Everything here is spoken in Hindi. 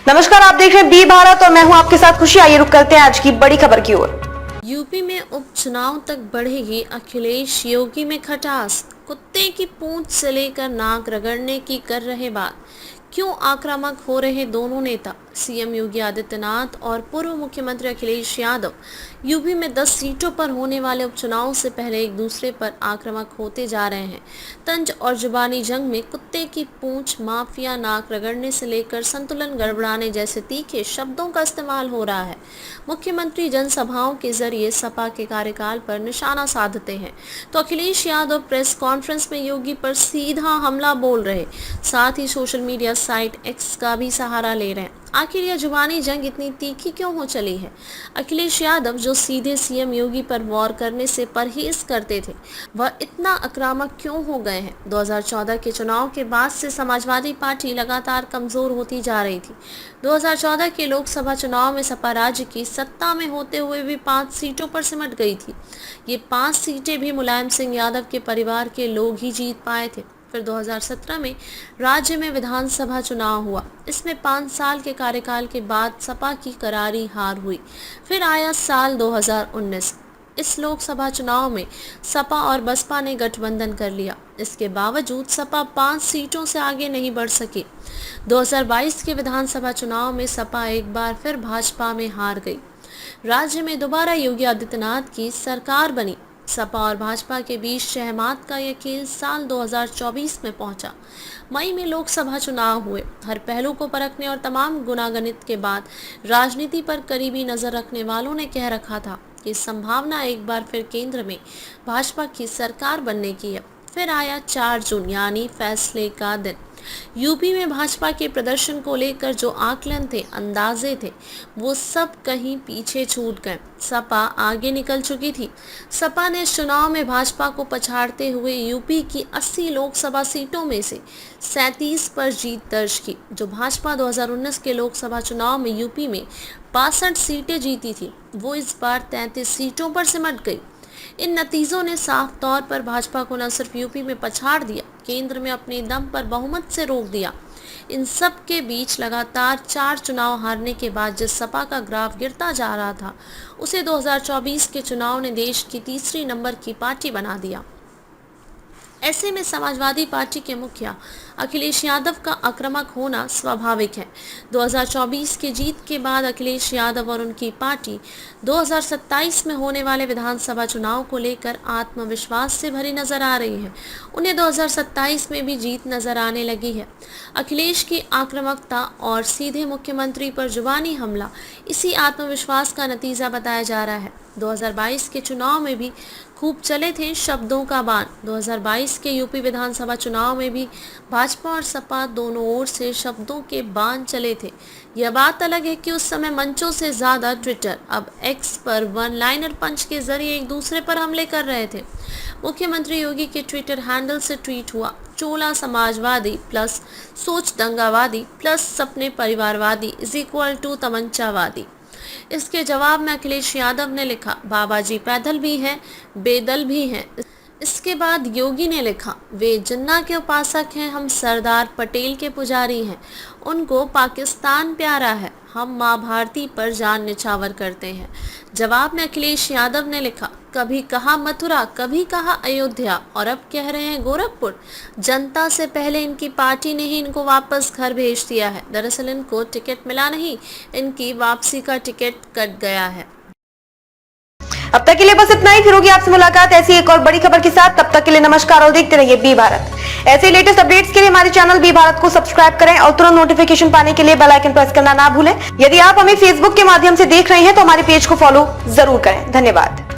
नमस्कार, आप देख रहे हैं बी भारत और मैं हूं आपके साथ खुशी। आइए रुक करते हैं आज की बड़ी खबर की ओर। यूपी में उपचुनाव तक बढ़ेगी अखिलेश योगी में खटास। कुत्ते की पूंछ से लेकर नाक रगड़ने की कर रहे बात। क्यों आक्रामक हो रहे दोनों नेता? सीएम योगी आदित्यनाथ और पूर्व मुख्यमंत्री अखिलेश यादव यूपी में 10 सीटों पर होने वाले उपचुनाव से पहले एक दूसरे पर आक्रामक होते जा रहे हैं। तंज और जुबानी जंग में कुत्ते की पूंछ, माफिया, नाक रगड़ने से लेकर संतुलन गड़बड़ाने जैसे तीखे शब्दों का इस्तेमाल हो रहा है। मुख्यमंत्री जनसभाओं के जरिए सपा के कार्यकाल पर निशाना साधते हैं तो अखिलेश यादव प्रेस कॉन्फ्रेंस में योगी पर सीधा हमला बोल रहे, साथ ही सोशल मीडिया साइट एक्स का भी सहारा ले रहे हैं। आखिर यह जुबानी जंग इतनी तीखी क्यों हो चली है? अखिलेश यादव जो सीधे सीएम योगी पर वार करने से परहेज करते थे, वह इतना आक्रामक क्यों हो गए हैं? 2014 के चुनाव के बाद से समाजवादी पार्टी लगातार कमजोर होती जा रही थी। 2014 के लोकसभा चुनाव में सपा राज्य की सत्ता में होते हुए भी 5 सीटों पर सिमट गई थी। ये 5 सीटें भी मुलायम सिंह यादव के परिवार के लोग ही जीत पाए थे। फिर 2017 में राज्य में विधानसभा चुनाव हुआ। इसमें 5 साल के कार्यकाल के बाद सपा की करारी हार हुई। फिर आया साल 2019। इस लोकसभा चुनाव में सपा और बसपा ने गठबंधन कर लिया। इसके बावजूद सपा 5 सीटों से आगे नहीं बढ़ सकी। 2022 के विधानसभा चुनाव में सपा एक बार फिर भाजपा में हार गई। राज्य में दोबारा योगी आदित्यनाथ की सरकार बनी। सपा और भाजपा के बीच शहमात का यह खेल साल 2024 में पहुंचा। मई में लोकसभा चुनाव हुए। हर पहलू को परखने और तमाम गुनागणित के बाद राजनीति पर करीबी नजर रखने वालों ने कह रखा था कि संभावना एक बार फिर केंद्र में भाजपा की सरकार बनने की है। फिर आया 4 जून यानी फैसले का दिन। यूपी में भाजपा के प्रदर्शन को लेकर जो आकलन थे, अंदाजे थे, वो सब कहीं पीछे छूट गए। सपा आगे निकल चुकी थी। सपा ने चुनाव में भाजपा को पछाड़ते हुए यूपी की 80 लोकसभा सीटों में से 37 पर जीत दर्ज की। जो भाजपा 2019 के लोकसभा चुनाव में यूपी में 62 सीटें जीती थी, वो इस बार 33 सीटों पर सिमट गई। इन नतीजों ने साफ तौर पर भाजपा को न सिर्फ यूपी में पछाड़ दिया, केंद्र में अपने दम पर बहुमत से रोक दिया। इन सब के बीच लगातार 4 चुनाव हारने के बाद जिस सपा का ग्राफ गिरता जा रहा था, उसे 2024 के चुनाव ने देश की तीसरी नंबर की पार्टी बना दिया। ऐसे में समाजवादी पार्टी के मुखिया अखिलेश यादव का आक्रामक होना स्वाभाविक है। 2024 की जीत के बाद अखिलेश यादव और उनकी पार्टी 2027 में होने वाले विधानसभा चुनाव को लेकर आत्मविश्वास से भरी नजर आ रही है। उन्हें 2027 में भी जीत नजर आने लगी है। अखिलेश की आक्रामकता और सीधे मुख्यमंत्री पर जुबानी हमला इसी आत्मविश्वास का नतीजा बताया जा रहा है। 2022 के चुनाव में भी खूब चले थे शब्दों का बाण। 2022 के यूपी विधानसभा चुनाव में भी भाजपा और सपा दोनों ओर से शब्दों के बाण चले थे। यह बात अलग है कि उस समय मंचों से ज्यादा ट्विटर, अब एक्स पर वन लाइनर पंच के जरिए एक दूसरे पर हमले कर रहे थे। मुख्यमंत्री योगी के ट्विटर हैंडल से ट्वीट हुआ, चोला समाजवादी प्लस सोच दंगावादी प्लस सपने परिवारवादी इज इक्वल टू तमंचावादी। इसके जवाब में अखिलेश यादव ने लिखा, बाबा जी पैदल भी हैं, बेदल भी हैं। इसके बाद योगी ने लिखा, वे जिन्ना के उपासक हैं, हम सरदार पटेल के पुजारी हैं, उनको पाकिस्तान प्यारा है, हम माँ भारती पर जान निछावर करते हैं। जवाब में अखिलेश यादव ने लिखा, कभी कहा मथुरा, कभी कहा अयोध्या और अब कह रहे हैं गोरखपुर। जनता से पहले इनकी पार्टी ने ही इनको वापस घर भेज दिया है। दरअसल इनको टिकट मिला नहीं, इनकी वापसी का टिकट कट गया है। अब तक के लिए बस इतना ही। फिर होगी आपसे मुलाकात ऐसी एक और बड़ी खबर के साथ। तब तक के लिए नमस्कार और देखते रहिए बी भारत। ऐसे लेटेस्ट अपडेट्स के लिए हमारे चैनल बी भारत को सब्सक्राइब करें और तुरंत नोटिफिकेशन पाने के लिए बेल आइकन प्रेस करना ना भूलें। यदि आप हमें फेसबुक के माध्यम से देख रहे हैं तो हमारे पेज को फॉलो जरूर करें। धन्यवाद।